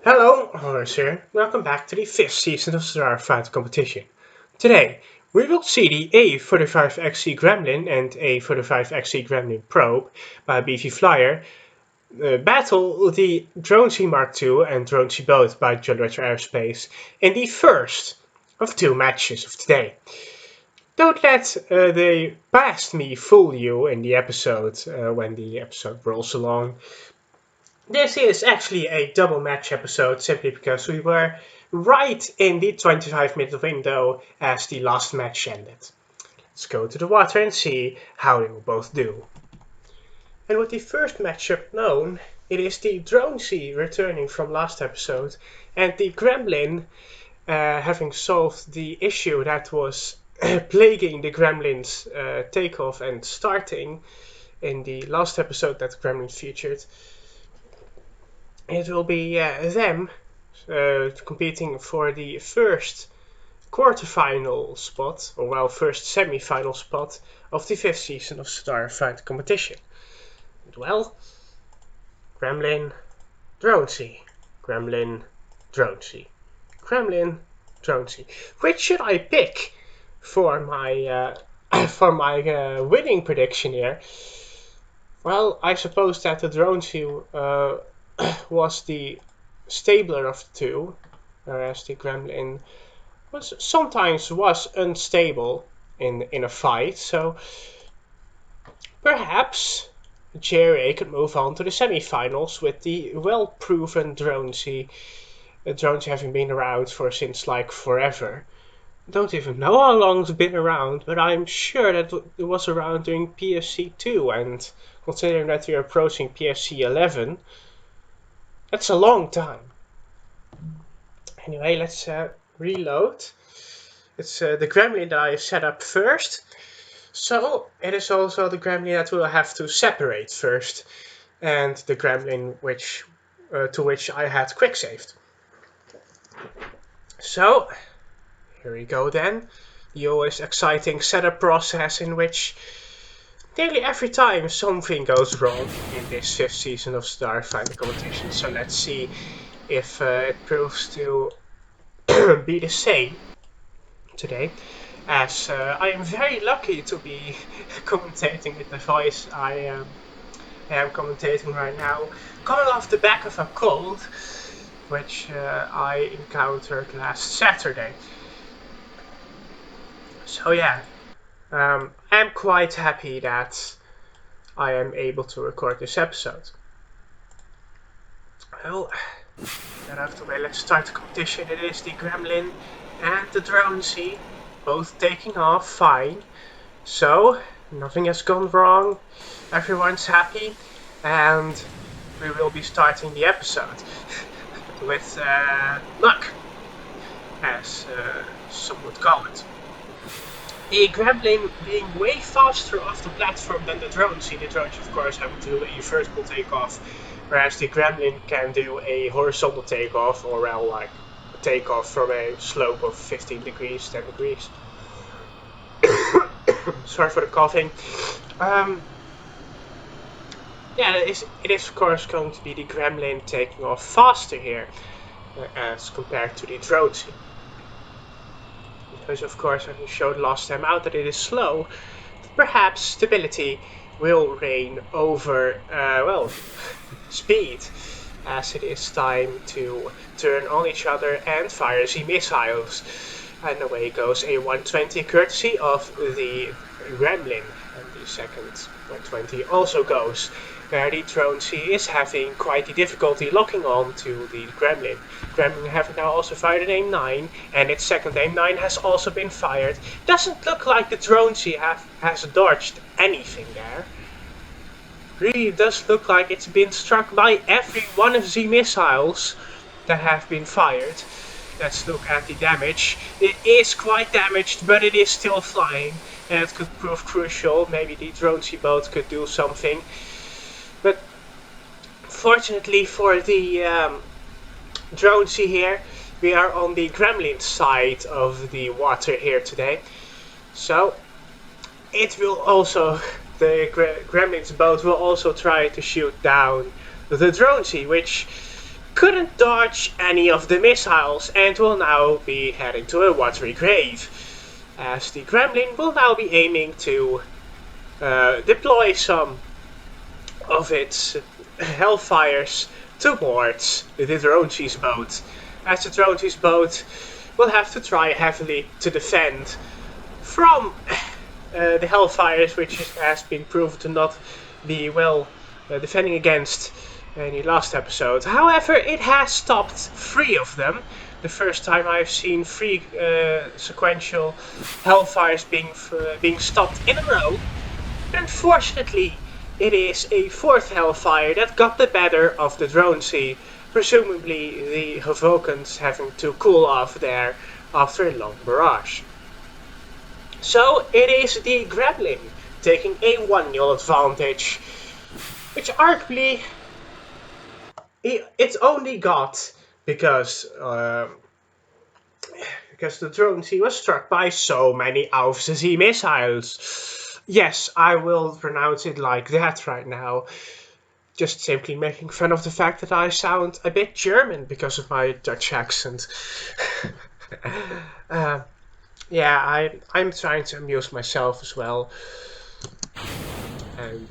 Hello, Hojoz here. Welcome back to the 5th season of Star Fighter competition. Today, we will see the A45XC Gremlin and A45XC Gremlin Probe by BoatFly battle the Dronzie Mark II and Dronzie Boat by Generator Aerospace in the first of two matches of today. Don't let the past me fool you in the episode when the episode rolls along. This is actually a double match episode simply because we were right in the 25-minute window as the last match ended. Let's go to the water and see how they will both do. And with the first matchup known, it is the Dronzie returning from last episode and the Gremlin having solved the issue that was plaguing the Gremlin's takeoff and starting in the last episode that Gremlin featured. It will be them competing for the first quarterfinal spot, or well, first semi-final spot of the 5th season of Starfighter competition. And well, Gremlin, Dronzie, Gremlin, Dronzie, Gremlin, Dronzie. Which should I pick for my winning prediction here? Well, I suppose that the Dronzie was the stabler of the two, whereas the Gremlin sometimes was unstable in a fight, so perhaps JRA could move on to the semi-finals with the well-proven Dronzie. Dronzie having been around since like forever. Don't even know how long it's been around, but I'm sure that it was around during PFC 2, and considering that we're approaching PFC 11, that's a long time. Anyway, let's reload. It's the Gremlin that I set up first. So, it is also the Gremlin that we'll have to separate first. And the Gremlin to which I had quick saved. So, here we go then. The always exciting setup process in which nearly every time something goes wrong in this 5th season of Starfighter competition. So let's see if it proves to be the same today. As I am very lucky to be commentating with the voice I am commentating right now, coming off the back of a cold, which I encountered last Saturday. So yeah. I'm quite happy that I am able to record this episode. Well, don't have to wait. Let's start the competition. It is the Gremlin and the Dronzie, both taking off fine. So, nothing has gone wrong. Everyone's happy. And we will be starting the episode with luck, as some would call it. The Gremlin being way faster off the platform than the Dronzie. The Dronzie, of course, having to do a vertical takeoff, whereas the Gremlin can do a horizontal takeoff, or well, like a takeoff from a slope of 15 degrees, 10 degrees. Sorry for the coughing. Yeah, it is of course going to be the Gremlin taking off faster here, as compared to the Dronzie. Because of course, as we showed last time out that it is slow, perhaps stability will reign over, speed, as it is time to turn on each other and fire the missiles. And away goes a 120 courtesy of the Gremlin, and the second 120 also goes, where the Dronzie is having quite the difficulty locking on to the Gremlin. Gremlin having now also fired an aim-9, and its second aim-9 has also been fired. Doesn't look like the Dronzie has dodged anything there. Really does look like it's been struck by every one of the missiles that have been fired. Let's look at the damage. It is quite damaged, but it is still flying, and it could prove crucial. Maybe the Dronzie boat could do something. But fortunately for the Dronzie here, we are on the Gremlin side of the water here today. So it will also, the Gremlin's boat will also try to shoot down the Dronzie, which couldn't dodge any of the missiles and will now be heading to a watery grave, as the Gremlin will now be aiming to deploy some of its Hellfires towards the Dronzie's boat, as the Dronzie's boat will have to try heavily to defend from the Hellfires, which has been proven to not be well defending against in the last episode. However, it has stopped 3 of them. The first time I've seen 3 sequential Hellfires being stopped in a row. Unfortunately, it is a 4th Hellfire that got the better of the Dronzie, presumably the Hovokans having to cool off there after a long barrage. So it is the Gremlin taking a 1-0 advantage, which arguably it only got because the Dronzie was struck by so many AFZ missiles. Yes, I will pronounce it like that right now. Just simply making fun of the fact that I sound a bit German because of my Dutch accent. Yeah, I'm trying to amuse myself as well. And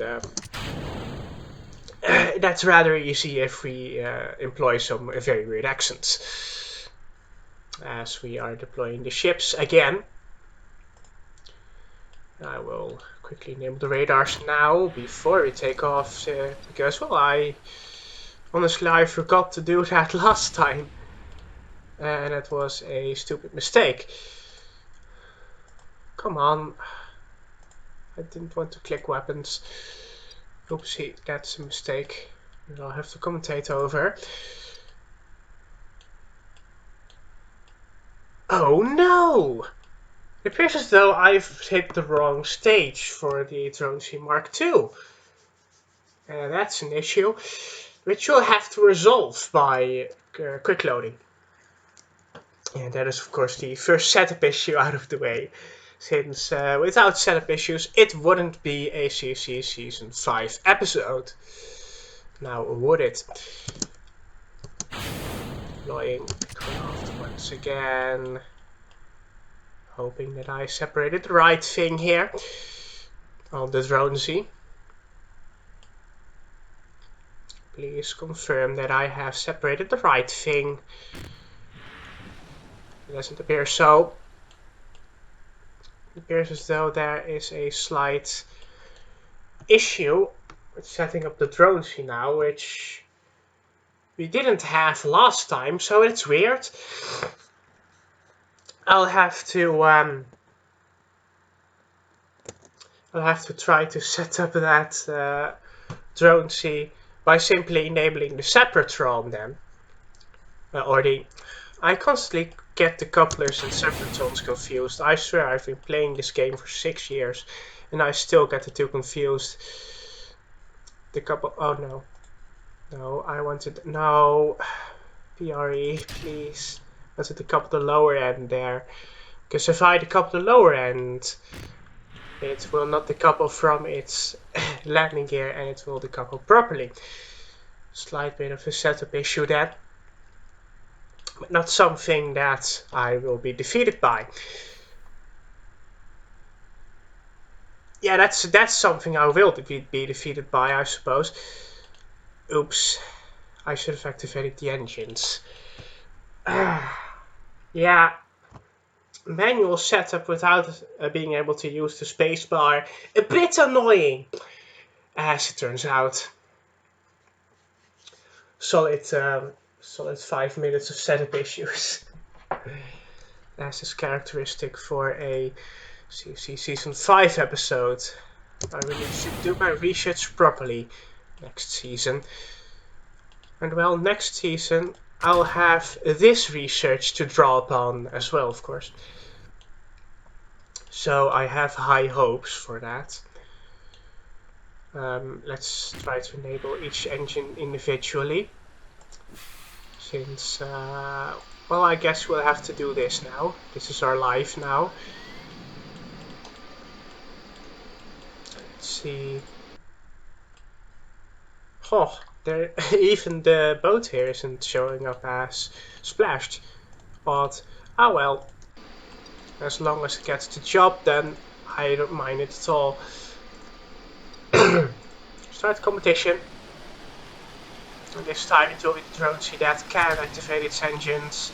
that's rather easy if we employ some very weird accents. As we are deploying the ships again. I will quickly enable the radars now before we take off, because, well, I forgot to do that last time. And it was a stupid mistake. Come on. I didn't want to click weapons. Oopsie, that's a mistake. I'll have to commentate over. Oh no! It appears as though I've hit the wrong stage for the Dronzie Mark II. That's an issue, which you'll have to resolve by quick loading. And that is, of course, the first setup issue out of the way, since without setup issues, it wouldn't be a CFC Season 5 episode. Now, would it? Deploying craft once again. Hoping that I separated the right thing here on the Dronzie. Please confirm that I have separated the right thing. It doesn't appear so. It appears as though there is a slight issue with setting up the Dronzie now, which we didn't have last time, so it's weird. I'll have to try to set up that Dronzie by simply enabling the Separatron then. I constantly get the couplers and Separatrons confused. I swear I've been playing this game for 6 years and I still get the two confused. The couple, oh no. No, I wanted, no. PRE, please. I wanted to couple the lower end there. Because if I decouple the lower end, it will not decouple from its landing gear and it will decouple properly. Slight bit of a setup issue there. But not something that I will be defeated by. Yeah, that's something I will be defeated by, I suppose. Oops. I should have activated the engines. Yeah. Manual setup without being able to use the spacebar. A bit annoying, as it turns out. Solid 5 minutes of setup issues. As is characteristic for a CFC Season 5 episode. I really should do my research properly next season. And well, next season I'll have this research to draw upon as well, of course. So I have high hopes for that. Let's try to enable each engine individually. Since, well, I guess we'll have to do this now. This is our life now. Let's see. Oh, There, even the boat here isn't showing up as splashed. But, oh well. As long as it gets the job done, I don't mind it at all. Start the competition. And this time it will be the Dronzie that can activate its engines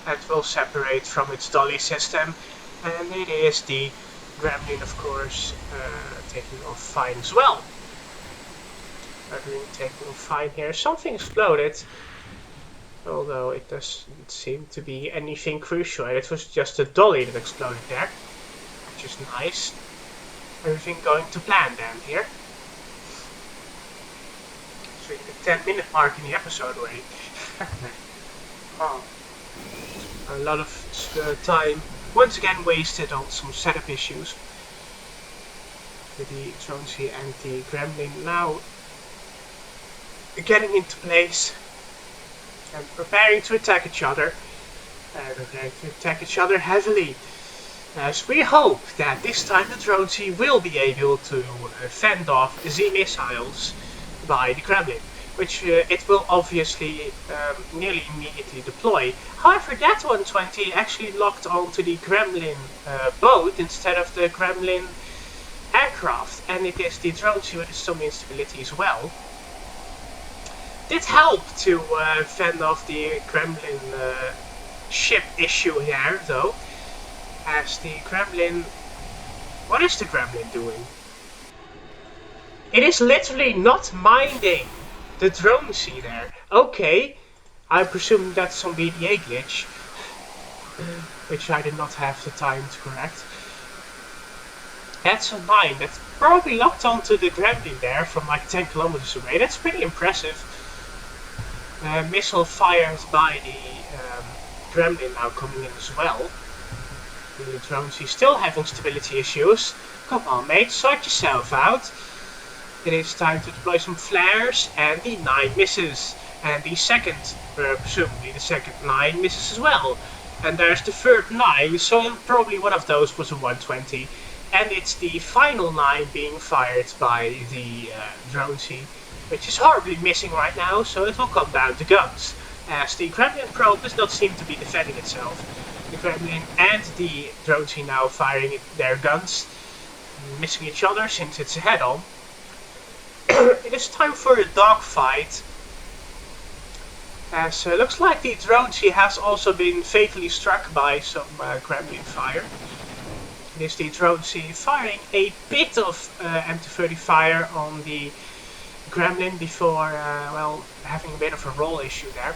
and will separate from its dolly system. And it is the Gremlin, of course, taking off fine as well. Gremlin taking off fine here. Something exploded, although it doesn't seem to be anything crucial. It was just a dolly that exploded there, which is nice. Everything going to plan then here. It's really the 10-minute mark in the episode already. Oh. A lot of time once again wasted on some setup issues. With the Dronzie and the Gremlin now getting into place and preparing to attack each other. Preparing to attack each other heavily. As we hope that this time the Dronzie will be able to fend off Z missiles by the Gremlin, which it will obviously nearly immediately deploy. However, that 120 actually locked onto the Gremlin boat instead of the Gremlin aircraft, and it is the Dronzie with some instability as well. Did help to fend off the Gremlin ship issue here, though, as the Gremlin... What is the Gremlin doing? It is literally not minding the Dronzie there. Okay, I presume that's some VDA glitch, which I did not have the time to correct. That's a 9. That's probably locked onto the Gremlin there from like 10 kilometers away. That's pretty impressive. Missile fired by the Gremlin now coming in as well. The Dronzie still having stability issues. Come on, mate, sort yourself out. It is time to deploy some flares, and the 9 misses. And the second, presumably the second 9 misses as well. And there's the third 9, so probably one of those was a 120. And it's the final 9 being fired by the Dronzie, which is horribly missing right now, so it will come down to guns. As the Gremlin probe does not seem to be defending itself. The Gremlin and the Dronzie now firing their guns, missing each other since it's a head-on. It is time for a dogfight. As looks like the Dronzie has also been fatally struck by some Gremlin fire. It is the Dronzie firing a bit of M230 fire on the Gremlin before, well, having a bit of a roll issue there.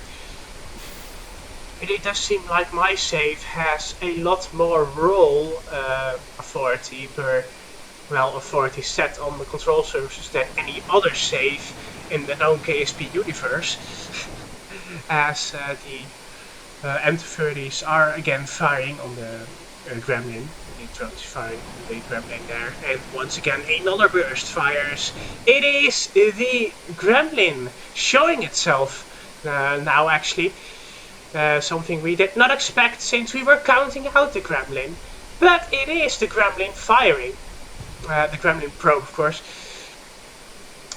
It does seem like my save has a lot more roll authority per, well, authority set on the control surfaces than any other save in the known KSP universe. As the M230s are again firing on the Gremlin. The Dronzie firing on the Gremlin there, and once again another burst fires. It is the Gremlin showing itself now actually. Something we did not expect since we were counting out the Gremlin. But it is the Gremlin firing. The Gremlin probe, of course.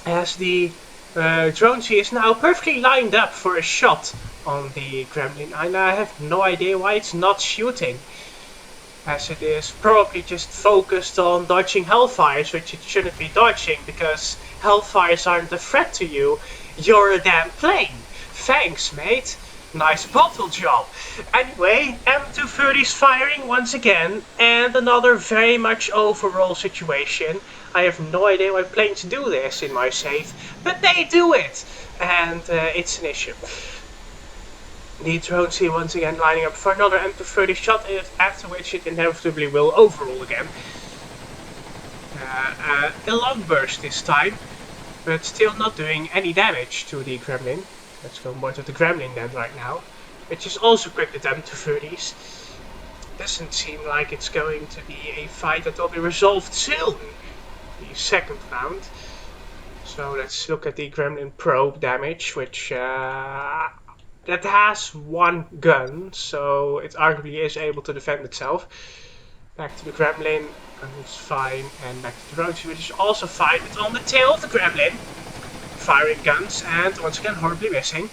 As the Dronzie is now perfectly lined up for a shot on the Gremlin. And I have no idea why it's not shooting. As it is probably just focused on dodging Hellfires, which it shouldn't be dodging, because Hellfires aren't a threat to you. You're a damn plane. Thanks, mate. Nice bottle job. Anyway, M230's firing once again, and another very much overall situation. I have no idea why planes do this in my save, but they do it, and it's an issue. The Dronzie once again lining up for another M230 shot, after which it inevitably will overall again. A long burst this time, but still not doing any damage to the Gremlin. Let's go more to the Gremlin then right now, which is also equipped with M230s. Doesn't seem like it's going to be a fight that will be resolved soon. The second round. So let's look at the Gremlin probe damage, which that has one gun, so it arguably is able to defend itself. Back to the Gremlin, and it's fine, and back to the Dronzie, which is also fine, but on the tail of the Gremlin. firing guns, and once again horribly missing,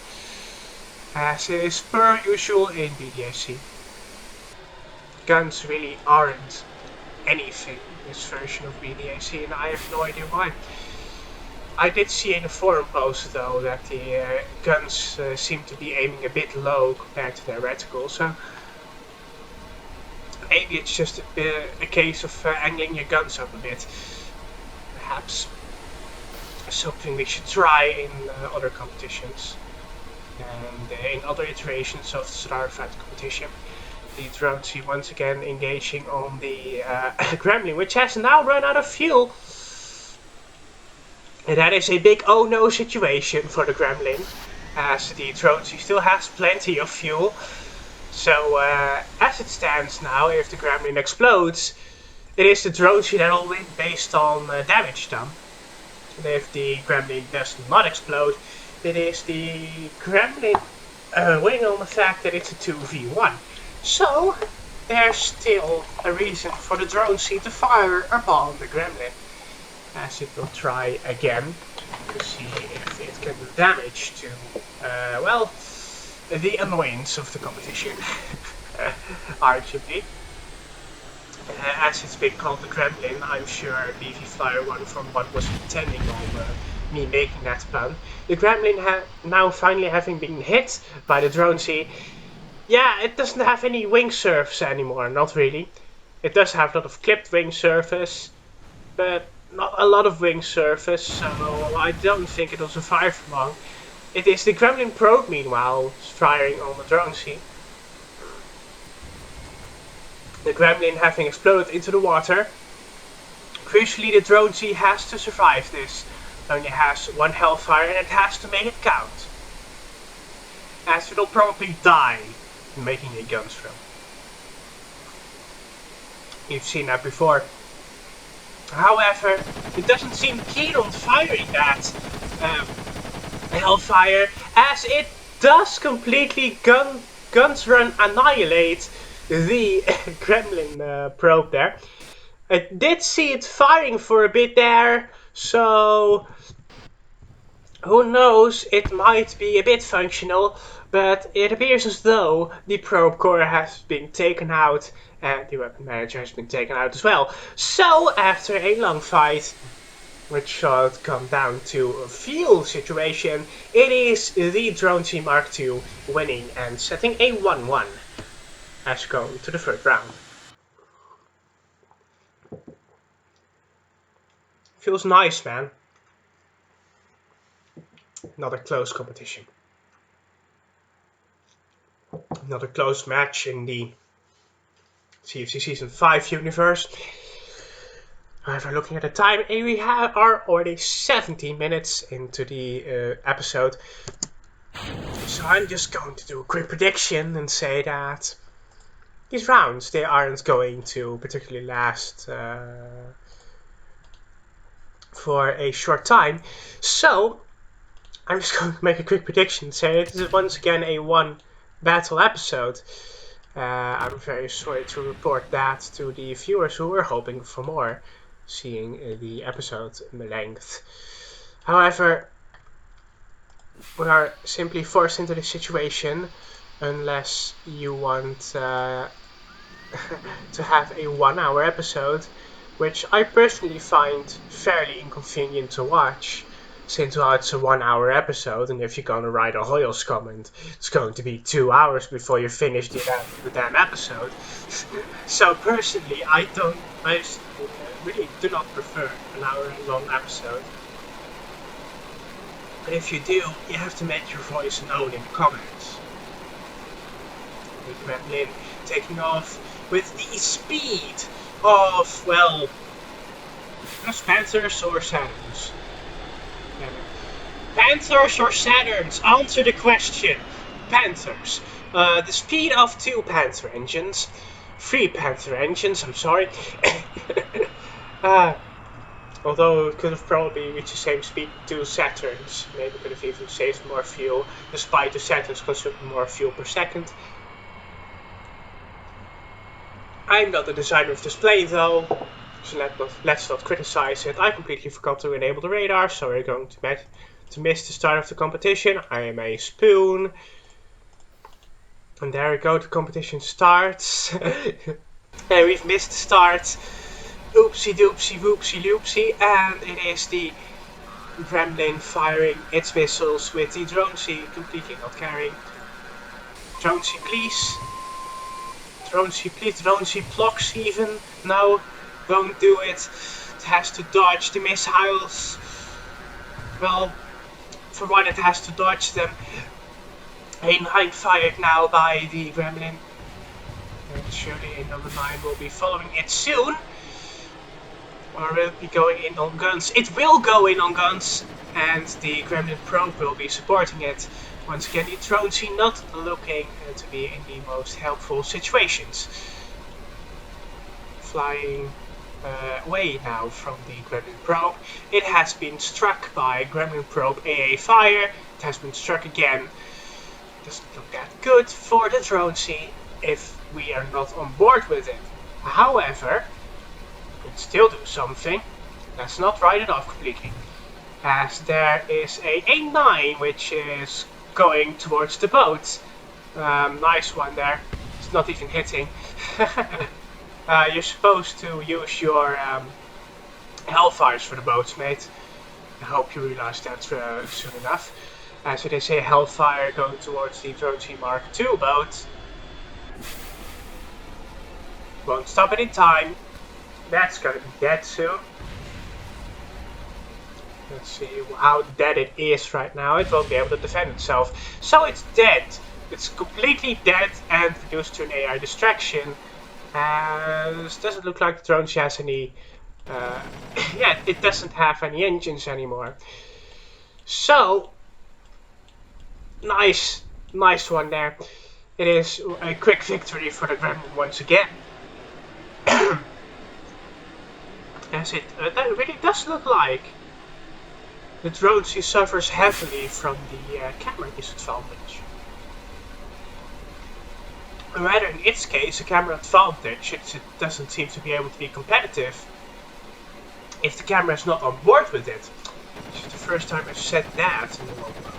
as is per usual in BDAC. Guns really aren't anything in this version of BDAC, and I have no idea why. I did see in a forum post though that the guns seem to be aiming a bit low compared to their reticle, so maybe it's just a case of angling your guns up a bit. Perhaps something we should try in other competitions and in other iterations of the Starfight competition. The Dronzie once again engaging on the Gremlin, which has now run out of fuel. And that is a big oh no situation for the Gremlin, as the Dronzie still has plenty of fuel. So as it stands now, if the Gremlin explodes, it is the Dronzie that will win based on damage done. And if the Gremlin does not explode, it is the Gremlin winning on the fact that it's a 2v1. So there's still a reason for the Dronzie to fire upon the Gremlin, as it will try again to see if it can do damage to, well, the annoyance of the competition, arguably. As it's been called the Gremlin, I'm sure BoatFly 1.6.1 was intending on me making that pun. The Gremlin now finally having been hit by the Dronzie, yeah, it doesn't have any wing surface anymore, not really. It does have a lot of clipped wing surface, but not a lot of wing surface, so I don't think it will survive for long. It is the Gremlin probe, meanwhile, firing on the Dronzie. The Gremlin having exploded into the water. Crucially, the Dronzie has to survive this. It only has one hellfire and it has to make it count, as it will probably die making a gun throw. You've seen that before. However, it doesn't seem keen on firing that hellfire, as it does completely guns run annihilate the Gremlin probe there. I did see it firing for a bit there, so who knows, it might be a bit functional, but it appears as though the probe core has been taken out and the weapon manager has been taken out as well. So after a long fight, which should come down to a fuel situation, it is the Dronzie Mark II winning and setting a 1-1 as going to the third round. Feels nice, man. Another close competition. Another close match in the CFC Season 5 universe. However, looking at the time, we are already 17 minutes into the episode. So I'm just going to do a quick prediction and say that these rounds, they aren't going to particularly last for a short time. So I'm just going to make a quick prediction and say this is once again a one battle episode. I'm very sorry to report that to the viewers who were hoping for more, seeing the episode length. However, we are simply forced into this situation unless you want to have a 1 hour episode, which I personally find fairly inconvenient to watch, since well, it's a 1 hour episode, and if you're going to write a Hojoz comment, it's going to be 2 hours before you finish the damn episode. So personally, I really do not prefer an hour long episode. But if you do, you have to make your voice known in the comments. The Gremlin taking off with the speed of, well, Panthers or Saturns. Panthers or Saturns? Answer the question. Panthers. The speed of 2 Panther engines. 3 Panther engines, I'm sorry. Although it could have probably reached the same speed to Saturns. Maybe could have even saved more fuel, despite the Saturns consuming more fuel per second. I'm not the designer of this plane though, so let's not criticize it. I completely forgot to enable the radar, so we're going to to miss the start of the competition. I am a spoon. And there we go, the competition starts. And we've missed the start. Oopsie doopsie whoopsie loopsie. And it is the Gremlin firing its missiles with the Dronzie completely not carrying. Dronzie, please. Dronzie, please. Dronzie blocks even. No, won't do it. It has to dodge the missiles. Well, for one, it has to dodge them. A 9 fired now by the Gremlin. And surely a number 9 will be following it soon. Or will it be going in on guns? It will go in on guns. And the Gremlin probe will be supporting it. Once again, the Dronzie not looking to be in the most helpful situations. Flying away now from the Gremlin probe. It has been struck by Gremlin probe AA fire. It has been struck again. Doesn't look that good for the Dronzie if we are not on board with it. However, we can still do something. Let's not write it off completely. As there is a 9 which is going towards the boat. Nice one there. It's not even hitting. You're supposed to use your Hellfires for the boats, mate. I hope you realize that soon enough. So they say Hellfire going towards the Dronzie Mark II boat. Won't stop it in time. That's gonna be dead soon. Let's see how dead it is right now. It won't be able to defend itself. So it's dead. It's completely dead and reduced to an AI distraction. This doesn't look like the Dronzie has any... yeah, it doesn't have any engines anymore. So... Nice one there. It is a quick victory for the Gremlin once again. As it that really does look like the Dronzie suffers heavily from the camera disadvantage. Rather in its case, a camera advantage, it doesn't seem to be able to be competitive if the camera is not on board with it. This is the first time I've said that in a long while.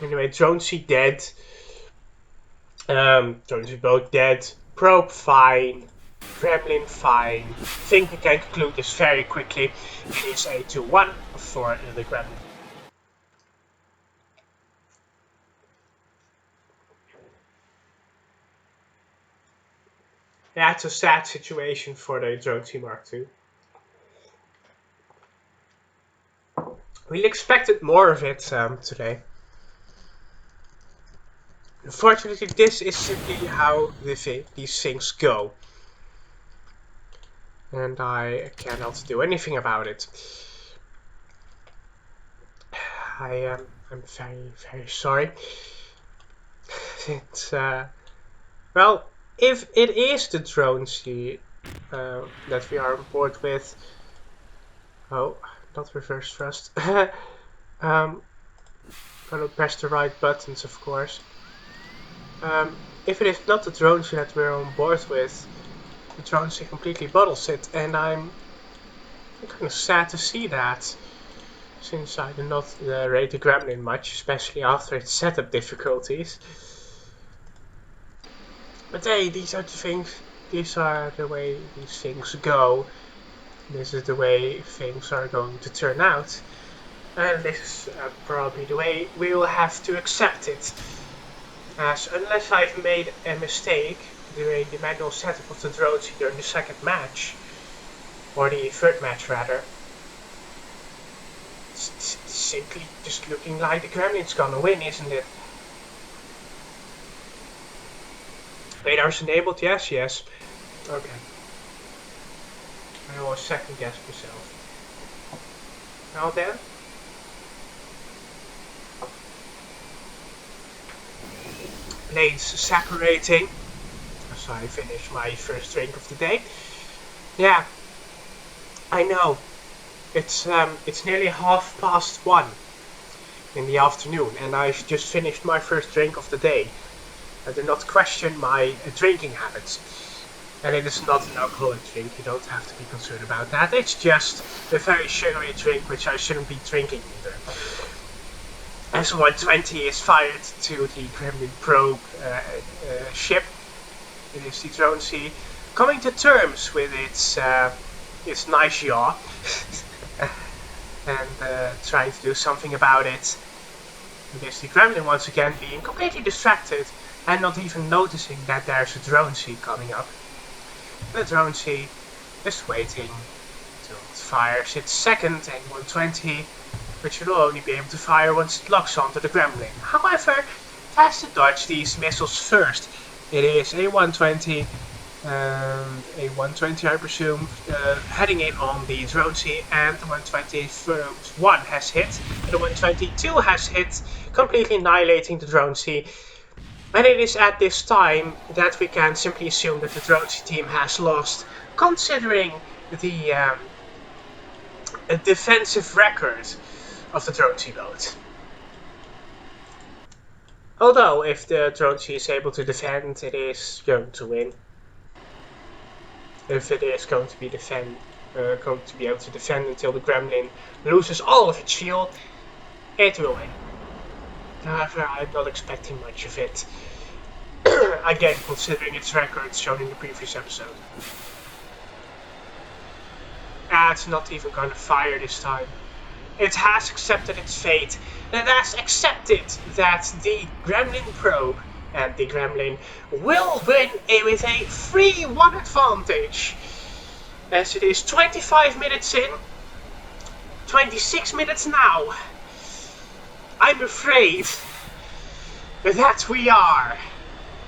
Anyway, Dronzie dead. Dronzie boat dead. Probe fine. Gremlin fine. I think we can conclude this very quickly. It is a 2-1 for the Gremlin. Yeah, it's a sad situation for the Dronzie Mark II. We expected more of it today. Unfortunately, this is simply how these things go. And I cannot do anything about it. I'm very, very sorry. It's, well, if it is the Dronzie that we are on board with... Oh, not reverse thrust. Gonna press the right buttons, of course. If it is not the Dronzie that we're on board with, the Dronzie completely bottles it, and I'm kind of sad to see that, since I do not rate the Gremlin much, especially after its setup difficulties. But hey, these are the things, these are the way these things go. This is the way things are going to turn out, and this is probably the way we will have to accept it. As unless I've made a mistake during the manual setup of the Dronzie during the second match, or the third match rather, it's simply just looking like the Gremlin's gonna win, isn't it? Radars enabled, yes. Okay. I always second guess myself. Now then. Planes separating as I finish my first drink of the day. Yeah, I know. It's nearly 1:30 in the afternoon, and I've just finished my first drink of the day. I do not question my drinking habits. And it is not an alcoholic drink, you don't have to be concerned about that. It's just a very sugary drink which I shouldn't be drinking either. S120 is fired to the Gremlin probe ship. It is the Dronzie, coming to terms with its nice yaw and trying to do something about it. It is the Gremlin once again being completely distracted and not even noticing that there's a Dronzie coming up. The Dronzie is waiting until it fires its second A120, which it will only be able to fire once it locks onto the Gremlin. However, it has to dodge these missiles first. It is A120, and A120 I presume, heading in on the Dronzie, and the 121 has hit, and the 122 has hit, completely annihilating the Dronzie. And it is at this time that we can simply assume that the Dronzie team has lost, considering the defensive record of the Dronzie boat. Although, if the Dronzie is able to defend, it is going to win. If it is going to be going to be able to defend until the Gremlin loses all of its fuel, it will win. However, I'm not expecting much of it. Again, considering its records shown in the previous episode. It's not even going to fire this time. It has accepted its fate. It has accepted that the Gremlin probe and the Gremlin will win with a 3-1 advantage. As it is 25 minutes in, 26 minutes now. I'm afraid that we are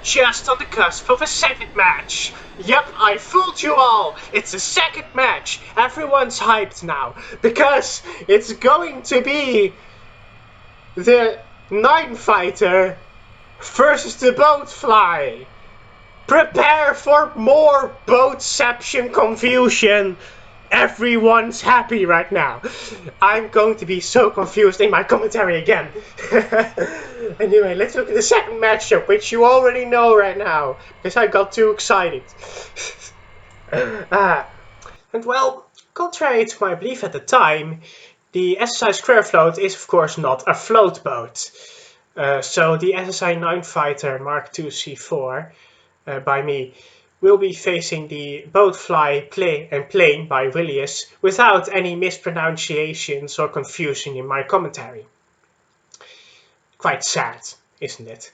just on the cusp of a second match. Yep, I fooled you all. It's a second match. Everyone's hyped now because it's going to be the NEIN Fighter versus the BoatFly. Prepare for more boatception confusion. Everyone's happy right now. I'm going to be so confused in my commentary again. Anyway, let's look at the second matchup, which you already know right now, because I got too excited. And well, contrary to my belief at the time, the SSI Square Float is of course not a float boat. So the SSI NEIN Fighter Mark II C4 by me will be facing the BoatFly plane by Willius without any mispronunciations or confusion in my commentary. Quite sad, isn't it?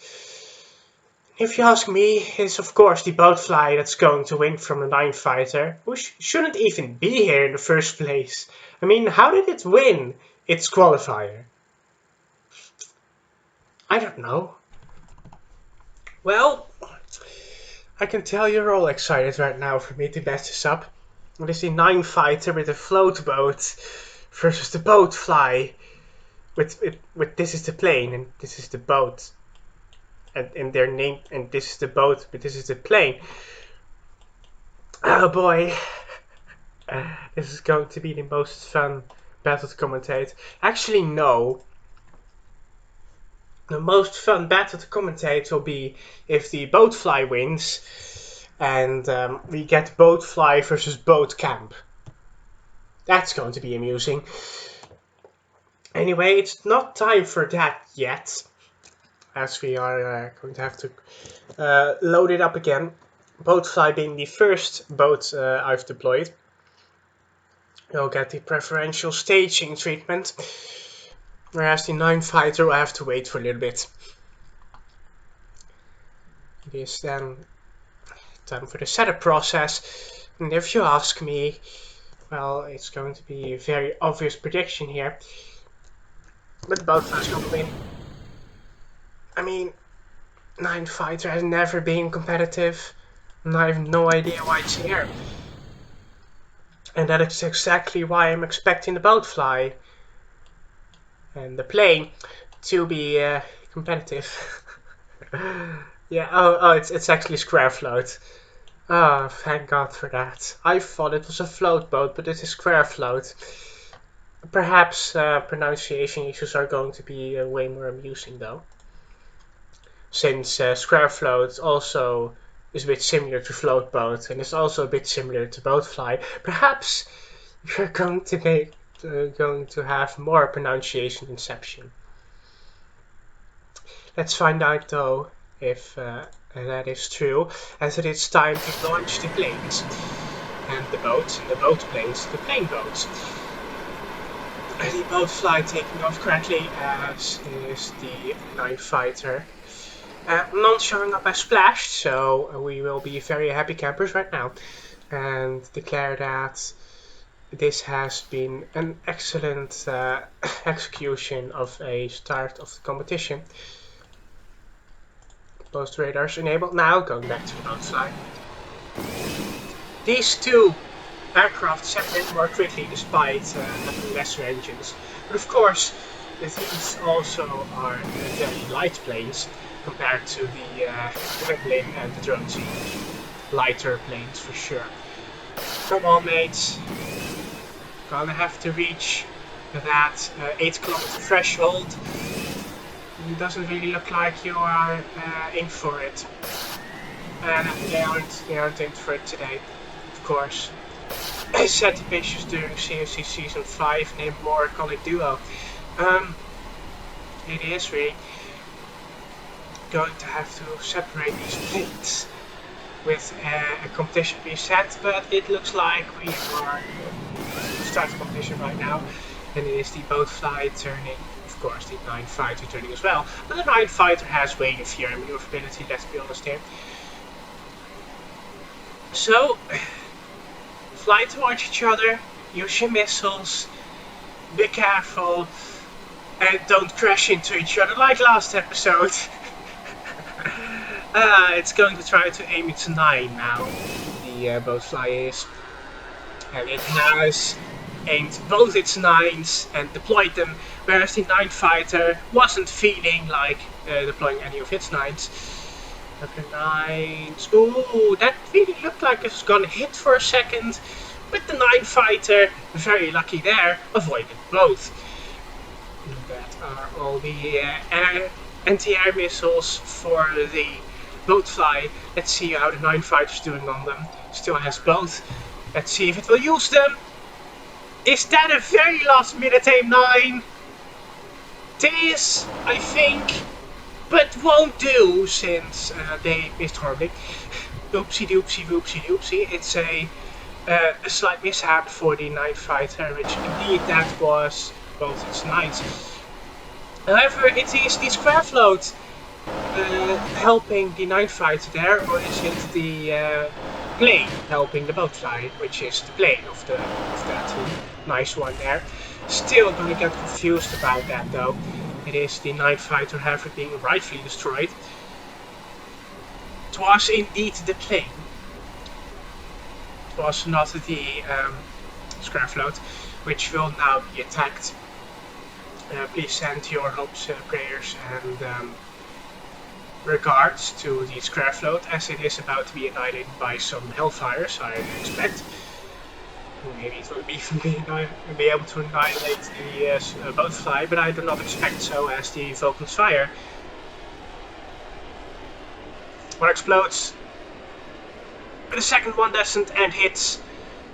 If you ask me, it's of course the BoatFly that's going to win from the NEIN Fighter, who shouldn't even be here in the first place. I mean, how did it win its qualifier? I don't know. Well, I can tell you're all excited right now for me to mess this up. It is the NEIN Fighter with a float boat versus the BoatFly with this is the plane and this is the boat. And they're named, and this is the boat, but this is the plane. Oh boy. This is going to be the most fun battle to commentate. Actually, no. The most fun battle to commentate will be if the BoatFly wins and we get BoatFly versus Boat Camp. That's going to be amusing. Anyway, it's not time for that yet, as we are going to have to load it up again. BoatFly being the first boat I've deployed. You'll get the preferential staging treatment. Whereas the NEIN Fighter will have to wait for a little bit. It is then time for the setup process. And if you ask me, well, it's going to be a very obvious prediction here. But BoatFly's going to win. I mean, NEIN Fighter has never been competitive. And I have no idea why it's here. And that is exactly why I'm expecting the BoatFly and the plane to be competitive. Yeah, oh, it's actually Square Float. Oh, thank God for that. I thought it was a float boat, but it is Square Float. Perhaps pronunciation issues are going to be way more amusing though. Since Square Float also is a bit similar to float boat, and is also a bit similar to BoatFly. Perhaps you're going to have more pronunciation inception. Let's find out though if that is true, as it is time to launch the planes and the boats, and the boat planes, the plane boats. The BoatFly taking off correctly, as is the NEIN Fighter. None showing up as splashed, so we will be very happy campers right now and declare that this has been an excellent execution of a start of the competition. Post radars enabled now, going back to the BoatFly. These two aircraft separate more quickly despite having lesser engines, but of course these also are very light planes compared to the Gremlin and the Dronzie. Lighter planes for sure. Come on mates, gonna have to reach that 8-kilometer threshold. It doesn't really look like you are in for it. And they aren't in for it today, of course. Set the pictures during CFC Season 5, named more iconic duo. It is really going to have to separate these planes with a competition reset, but it looks like we are starting the competition right now, and it is the BoatFly turning. Of course, the NEIN Fighter turning as well, but the NEIN Fighter has way inferior maneuverability, let's be honest here. So, fly towards each other, use your missiles, be careful, and don't crash into each other like last episode. It's going to try to aim its 9 now, the BoatFly is, and it has aimed both its 9s and deployed them, whereas the NEIN Fighter wasn't feeling like deploying any of its 9s. Okay, 9s. Ooh, that really looked like it was gonna hit for a second, but the NEIN Fighter, very lucky there, avoided both. That are all the anti-air missiles for the BoatFly. Let's see how the NEIN Fighter is doing on them. Still has both. Let's see if it will use them. Is that a very last minute aim 9? It is, I think, but won't do since they missed horribly. Oopsie doopsie whoopsie doopsie. It's a slight mishap for the NEIN Fighter, which indeed that was both its 9s. However, it is the square float helping the NEIN Fighter there, or is it the plane helping the BoatFly, which is the plane of that nice one there. Still gonna get confused about that though. It is the NEIN Fighter having being rightfully destroyed. It was indeed the plane. It was not the square float, which will now be attacked. Please send your hopes, prayers and regards to the square float, as it is about to be annihilated by some hellfires, I expect. Maybe it will even be able to annihilate the BoatFly, but I do not expect so, as the Vulcan's fire. One explodes, but the second one doesn't and hits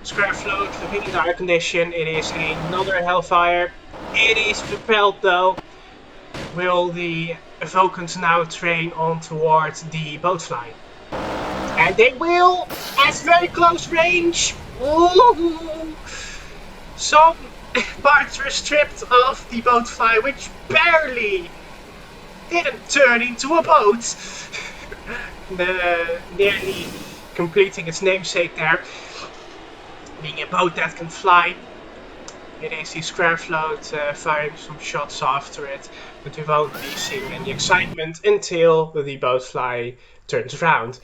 square float, completely in air condition. It is another hellfire. It is propelled though. Will the Vulcans now train on towards the BoatFly? And they will, at very close range. Ooh. Some parts were stripped off the BoatFly, which barely didn't turn into a boat. Nearly completing its namesake there, being a boat that can fly. It is the square float firing some shots after it, but we won't be seeing any excitement until the BoatFly turns around.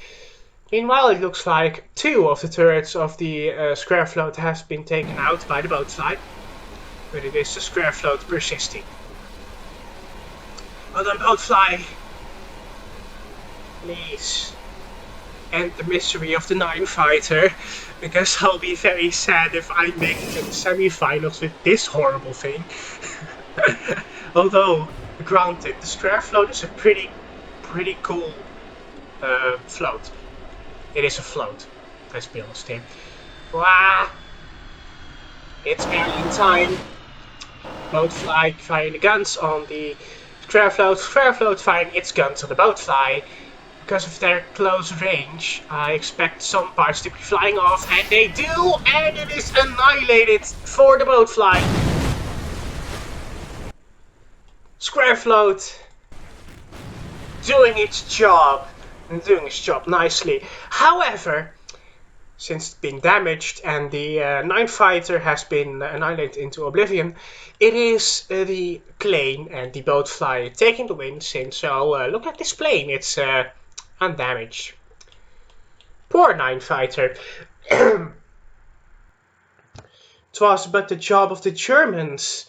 Meanwhile, it looks like 2 of the turrets of the square float has been taken out by the BoatFly, but it is the square float persisting. Well done, BoatFly. Please end the misery of the NEIN Fighter, because I'll be very sad if I make it to the semi-finals with this horrible thing. Although, granted, the square float is a pretty cool float. It is afloat. Let's be honest here. Wah! It's barely in time. BoatFly firing the guns on the square float firing its guns on the BoatFly. Because of their close range, I expect some parts to be flying off, and they do, and it is annihilated for the BoatFly. Square float doing its job, and doing its job nicely. However, since it's been damaged and the NEIN Fighter has been annihilated into oblivion, it is the plane and the BoatFly taking the win. Since look at this plane, it's undamaged. Poor NEIN Fighter. It was but the job of the Germans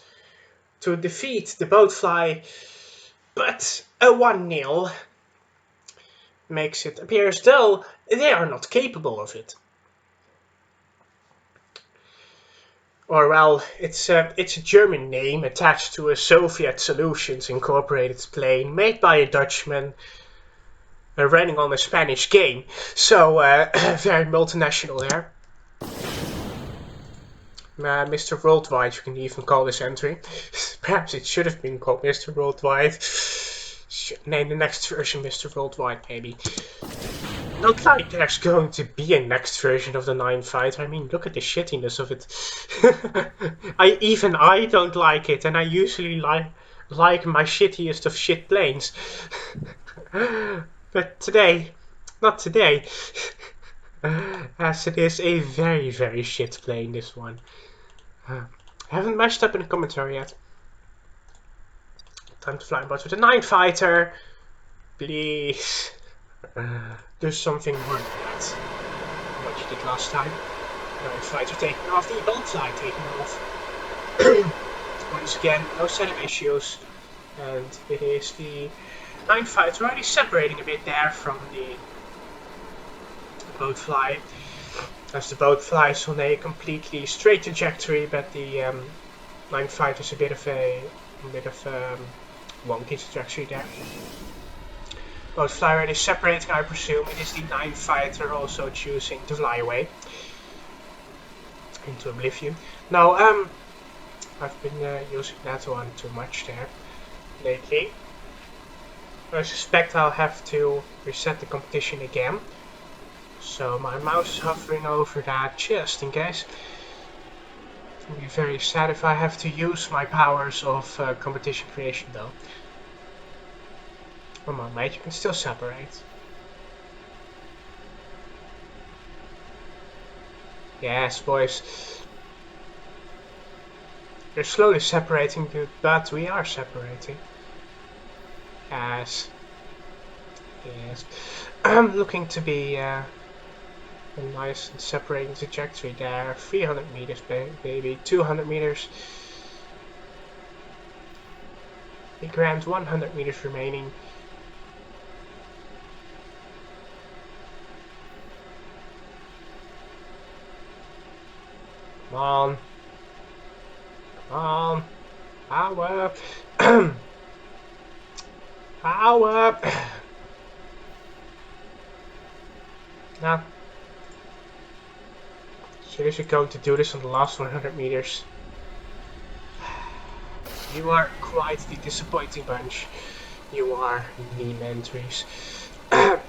to defeat the BoatFly, but a 1-0 makes it appear as though they are not capable of it. Or well, it's a German name attached to a Soviet Solutions Incorporated plane made by a Dutchman running on a Spanish game. So very multinational there. Mr. Worldwide, you can even call this entry. Perhaps it should have been called Mr. Worldwide. Should name the next version Mr. Worldwide, maybe. Not like there's going to be a next version of the NEIN Fighter. I mean, look at the shittiness of it. I don't like it, and I usually like my shittiest of shit planes. But today, not today, as it is a very, very shit plane, this one. I haven't matched up in the commentary yet. Time to fly about with the NEIN Fighter. Please. Do something more than that. What you did last time. NEIN Fighter taking off, the BoatFly taking off. Once again, no setup issues. And it is the NEIN Fighter already separating a bit there from the BoatFly. As the BoatFly is on a completely straight trajectory, but the NEIN Fighter is a bit of wonky trajectory there. BoatFly already separating, I presume. It is the NEIN Fighter also choosing to fly away into oblivion. Now, I've been using that one too much there lately. I suspect I'll have to reset the competition again. So my mouse is hovering over that just in case. It will be very sad if I have to use my powers of competition creation though. Come on, mate, you can still separate. Yes, boys. They're slowly separating, but we are separating. Yes. Yes. I'm looking to be a nice and separating trajectory there. 300 meters, baby. 200 meters. A grand 100 meters remaining. Come on. Come on. Power. Power. Now, seriously going to do this on the last 100 meters. You are quite the disappointing bunch. You are meme entries.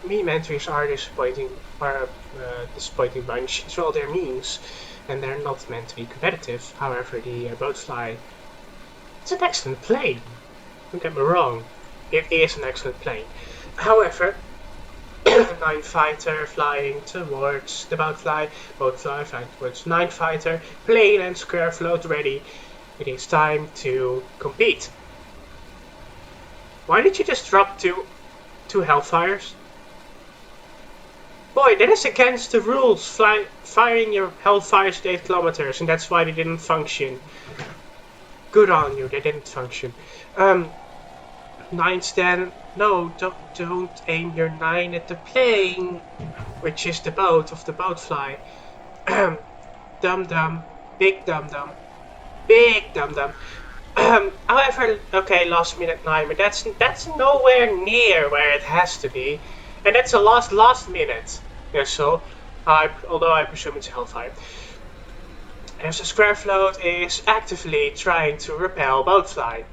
Meme entries are disappointing bunch. It's all their memes, and they're not meant to be competitive. However, the BoatFly, it's an excellent plane. Don't get me wrong, it is an excellent plane. However, NEIN Fighter flying towards the BoatFly, BoatFly flying towards NEIN Fighter, plane and square float ready. It is time to compete. Why did you just drop two Hellfires? Boy, that is against the rules, firing your Hellfires at 8 kilometers, and that's why they didn't function. Good on you, they didn't function. Nines then, no, don't aim your 9 at the plane, which is the boat of the BoatFly. Dum-dum, big dum-dum, big dum-dum. However, okay, last minute 9, but that's nowhere near where it has to be. And that's a last minute. missile, although I presume it's Hellfire. As the square float is actively trying to repel BoatFly.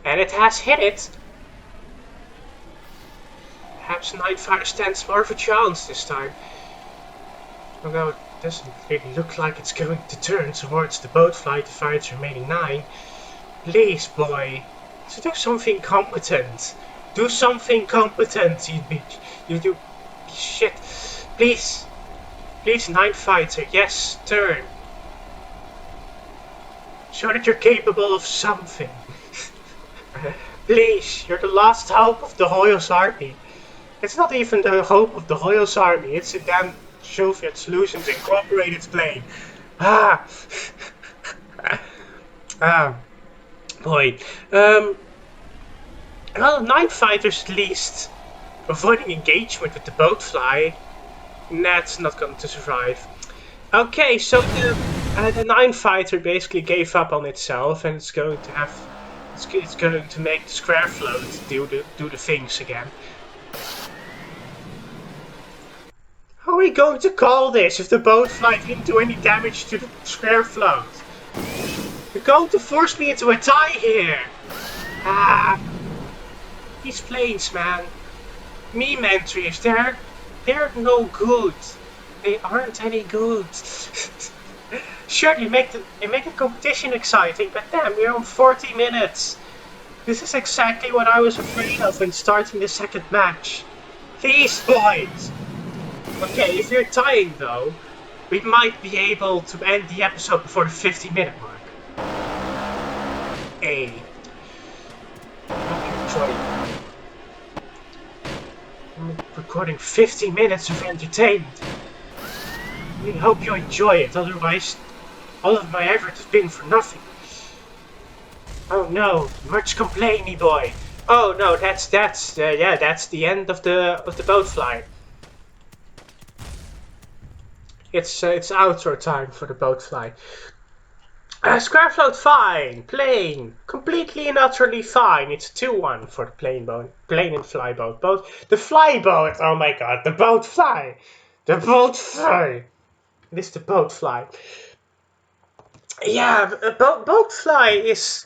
And it has hit it. Perhaps NEIN Fighter stands more of a chance this time. Although it doesn't really look like it's going to turn towards the BoatFly to fight its remaining 9. Please, boy. So do something competent. Do something competent, you bitch. You do shit. Please. Please, NEIN Fighter. Yes, turn. Show that you're capable of something. Please, you're the last hope of the Hojoz army. It's not even the hope of the Hojoz army, it's a damn Soviet Solutions Incorporated plane. Boy. Well, NEIN Fighter's at least avoiding engagement with the BoatFly. That's not going to survive. Okay, so the NEIN Fighter basically gave up on itself, and it's going to have, it's going to make the square float do the things again. How are we going to call this if the BoatFly didn't do any damage to the square float? You're going to force me into a tie here. These planes, man. Meme entries, they're no good. They aren't any good. Sure, they make the competition exciting, but damn, we're on 40 minutes. This is exactly what I was afraid of when starting the second match. These boys! Okay, if you're tying though, we might be able to end the episode before the 50-minute mark. I'm recording 50 minutes of entertainment. I hope you enjoy it, otherwise all of my effort has been for nothing. Oh no, much complaining, boy. Oh no, that's the end of the BoatFly. It's outro time for the BoatFly. Square float fine, plane, completely and utterly fine. It's 2-1 for the plane and flyboat. The flyboat, oh my god, the BoatFly. The BoatFly. It is the BoatFly. Yeah, BoatFly is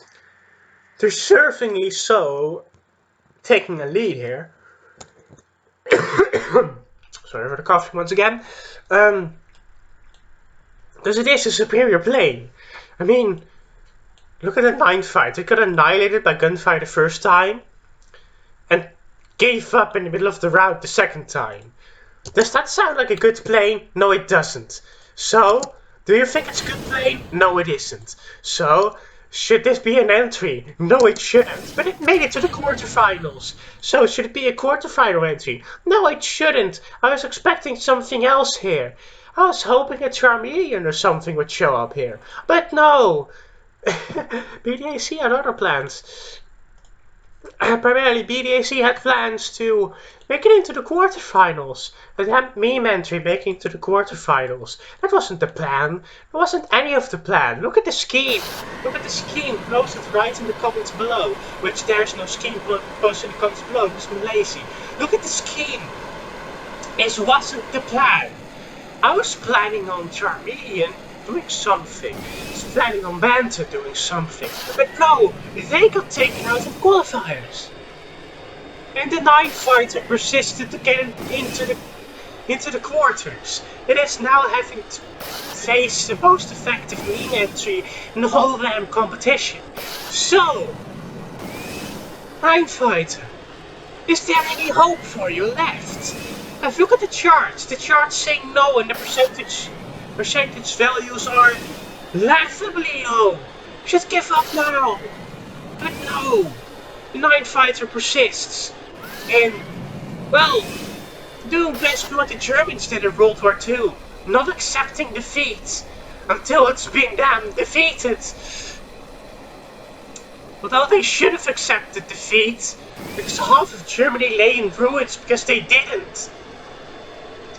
deservingly so taking a lead here. Sorry for the coughing once again. Because it is a superior plane. I mean, look at the NEIN Fighter. It got annihilated by gunfire the first time and gave up in the middle of the route the second time. Does that sound like a good plane? No, it doesn't. So, do you think it's a good plane? No, it isn't. So, should this be an entry? No, it shouldn't. But it made it to the quarterfinals. So, should it be a quarterfinal entry? No, it shouldn't. I was expecting something else here. I was hoping a Charmeleon or something would show up here. But no! BDAC had other plans. Primarily, BDAC had plans to make it into the quarterfinals. But had meme entry making it to the quarterfinals. That wasn't the plan. There wasn't any of the plan. Look at the scheme. Look at the scheme. Post it right in the comments below. Which there's no scheme posted in the comments below because I'm lazy. Look at the scheme. It wasn't the plan. I was planning on Charmeleon doing something. I was planning on Manta doing something. But no, they got taken out of qualifiers. And the NEIN Fighter persisted to get into the quarters. It is now having to face the most effective meme entry in the whole damn competition. So, NEIN Fighter, is there any hope for you left? If you look at the charts saying no and the percentage values are laughably low. You should give up now. But no, the NEIN Fighter persists in, well, doing basically what the Germans did in World War II, not accepting defeat until it's been damn defeated. Although they should have accepted defeat, because half of Germany lay in ruins because they didn't.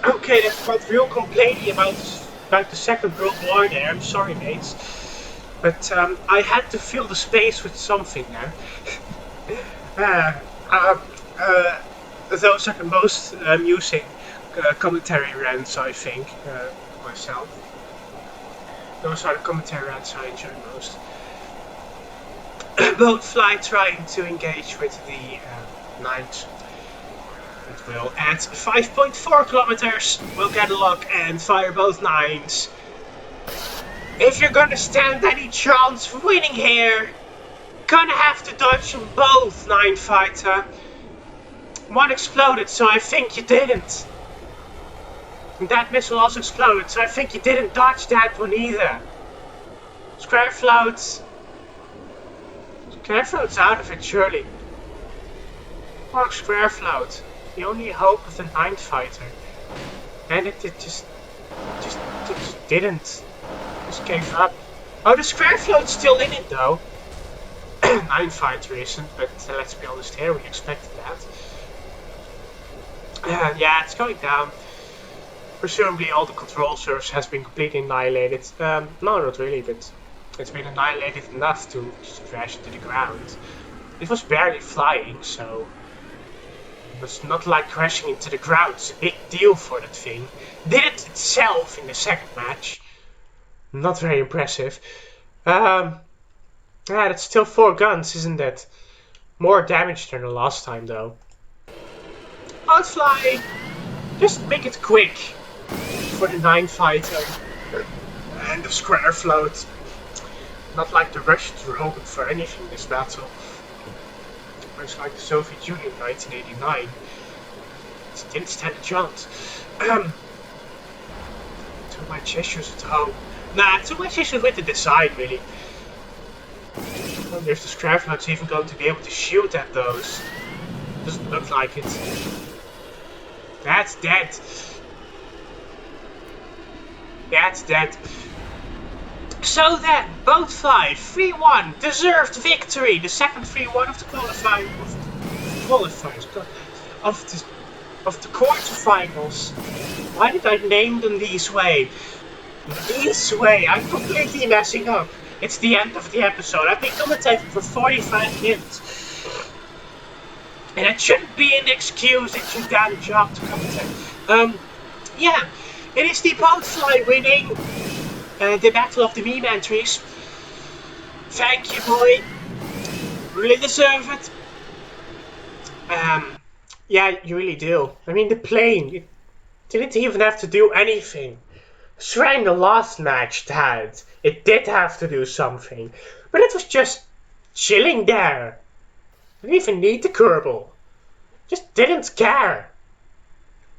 Okay, that's about real complaining about the Second World War there. I'm sorry, mates. But I had to fill the space with something now. those are the most amusing commentary rants, I think, myself. Those are the commentary rants I enjoy most. BoatFly trying to engage with the Nines. It will add 5.4 kilometers. We'll get a lock and fire both Nines. If you're gonna stand any chance of winning here, gonna have to dodge them both, NEIN Fighter. One exploded, so I think you didn't. And that missile also exploded, so I think you didn't dodge that one either. Square floats. Square float's out of it, surely. Or square float. The only hope of the NEIN Fighter. And it just didn't. Just gave up. Oh, the square float's still in it though. NEIN Fighter isn't, but let's be honest here, we expected that. Yeah, it's going down. Presumably all the control surface has been completely annihilated. No, not really, but it's been annihilated enough to crash into the ground. It was barely flying, so it was not like crashing into the ground. It's a big deal for that thing. Did it itself in the second match. Not very impressive. Yeah, that's still 4 guns, isn't it? More damage than the last time, though. BoatFly! Just make it quick for the NEIN Fighter and the square float. Not like the Russians were hoping for anything in this battle. Much like the Soviet Union in 1989. It didn't stand a chance. Too much issues at home. Nah, too much issues with the design, really. I wonder if the square float's even going to be able to shoot at those. Doesn't look like it. That's dead. That's dead. So then, BoatFly 3-1, deserved victory. The second 3-1 of the qualifying of the quarterfinals. Why did I name them this way? This way, I'm completely messing up. It's the end of the episode. I've been commentating for 45 minutes. And it shouldn't be an excuse, it's your damn job to commentate. Yeah, it is the BoatFly winning the Battle of the Meme Entries. Thank you, boy. Really deserve it. Yeah, you really do. I mean, the plane, it didn't even have to do anything. Sure, in the last match it did have to do something, but it was just chilling there. Didn't even need the Kerbal. Just didn't care.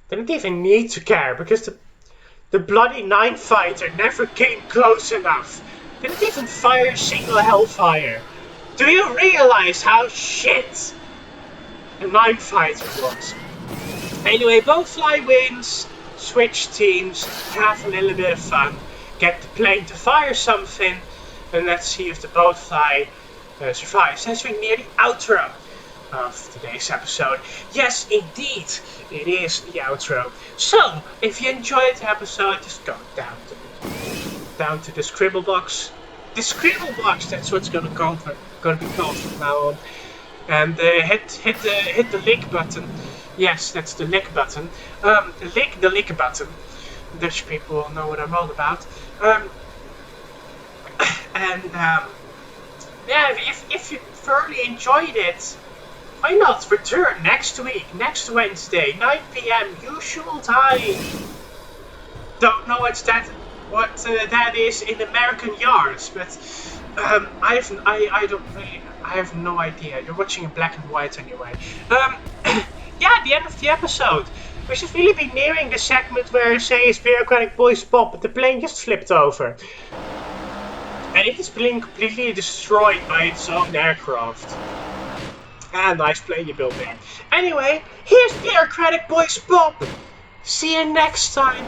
Didn't even need to care because the bloody NEIN Fighter never came close enough. Didn't even fire a single Hellfire. Do you realize how shit the NEIN Fighter was? Anyway, BoatFly wins. Switch teams, have a little bit of fun, get the plane to fire something, and let's see if the BoatFly survives. As we're near the outro of today's episode. Yes, indeed, it is the outro. So, if you enjoyed the episode, just go down to the scribble box. The scribble box, that's what's gonna be called from now on. And hit the like button. Yes, that's the like button. Lick the like button. Dutch people will know what I'm all about. Yeah, if you thoroughly enjoyed it, why not return next week, next Wednesday, 9 PM usual time. Don't know what that is in American yards, but I have no idea. You're watching in black and white anyway. Yeah, the end of the episode. We should really be nearing the segment where say's bureaucratic boys pop, but the plane just flipped over. And it is being completely destroyed by its own aircraft. Ah, nice plane you built there. Anyway, here's bureaucratic boys pop. See you next time.